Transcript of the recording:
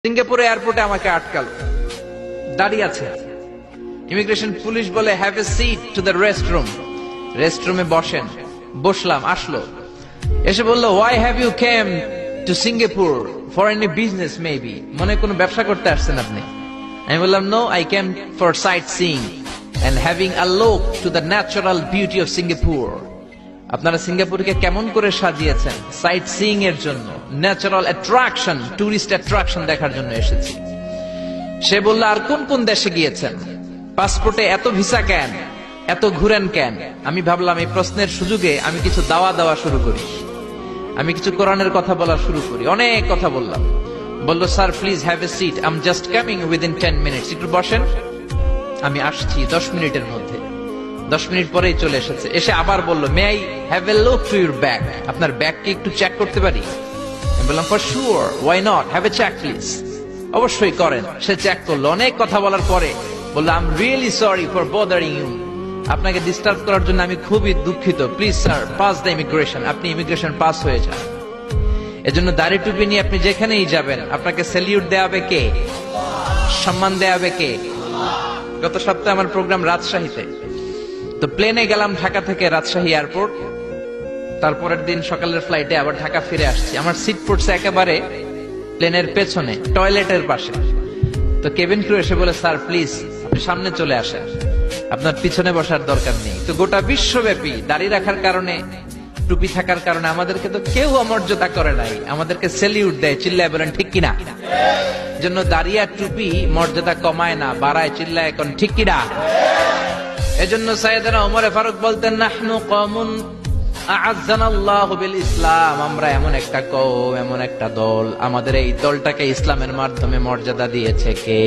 সিঙ্গাপুরে এয়ারপোর্টে আমাকে আটকালো, দাঁড়িয়ে আছে ইমিগ্রেশন পুলিশ, বলে have a seat to the রেস্টরুমে বসেন। বসলাম, আসলো, এসে বললো why have you came to Singapore for any business maybe, মনে কোনো ব্যবসা করতে আসছেন আপনি? আমি বললাম no, I came for sightseeing and having a look to the natural beauty of Singapore. আপনারা সিঙ্গাপুরকে কেমন করে সাজিয়েছেন, সাইট সিইং এর জন্য, ন্যাচারাল অ্যাট্রাকশন, টুরিস্ট অ্যাট্রাকশন দেখার জন্য এসেছি। সে বলল আর কোন কোন দেশে গিয়েছেন, পাসপোর্টে এত ভিসা কেন, এত ঘুরেন কেন? আমি ভাবলাম এই প্রশ্নের সুযোগে আমি কিছু দেওয়া শুরু করি, আমি কিছু কোরআনের কথা বলা শুরু করি। অনেক কথা বললাম। বলল sir please have a seat, I am just coming within 10 minutes, একটু বসেন, আমি আসছি 10 মিনিটের মধ্যে। 10 মিনিট পরেই চলে এসেছে। এসে আবার বলল may I have a look to your bag, আপনার ব্যাগকে একটু চেক করতে পারি? আমি বললাম for sure, why not, have a check please. অবশ্যই করেন। সে চেক করলো। অনেক কথা বলার পরে বললো I am really sorry for bothering you, আপনাকে ডিস্টার্ব করার জন্য আমি খুবই দুঃখিত, please sir pass the immigration, আপনি ইমিগ্রেশন পাস হয়ে যান। এজন্য দাড়ি টুপি নিয়ে আপনি যেখানেই যাবেন আপনাকে স্যালিউট দেওয়াবে কে, সম্মান দেওয়াবে কে? গত সপ্তাহে আমার প্রোগ্রাম রাজশাহীতে, তো প্লেনে গেলাম ঢাকা থেকে রাজশাহী এয়ারপোর্ট। তারপরের দিন সকালের ফ্লাইটে আবার ঢাকা ফিরে আসছি। আমার সিট পড়ছে একেবারে প্লেনের পেছনে, টয়লেটের পাশে। তো কেবিন ক্রু এসে বলে স্যার প্লিজ আপনি সামনে চলে আসেন, আপনার পিছনে বসার দরকার নেই। তো গোটা বিশ্বব্যাপী দাঁড়িয়ে রাখার কারণে, টুপি থাকার কারণে আমাদেরকে তো কেউ অমর্যাদা করে নাই, আমাদেরকে স্যালিউট দেয়। চিল্লায় বলেন ঠিক কিনা? জন্য দাঁড়িয়ে আর টুপি মর্যাদা কমায় না, বাড়ায়। চিল্লায় এখন ঠিক কিনা? এজন্য সাইয়েদনা ওমর ফারুক বলতেন নাহনু কওমুন আ'আজ্জানাল্লাহু বিল ইসলাম, আমরা এমন একটা কওম, এমন একটা দল, আমাদের এই দলটাকে ইসলামের মাধ্যমে মর্যাদা দিয়েছে কে?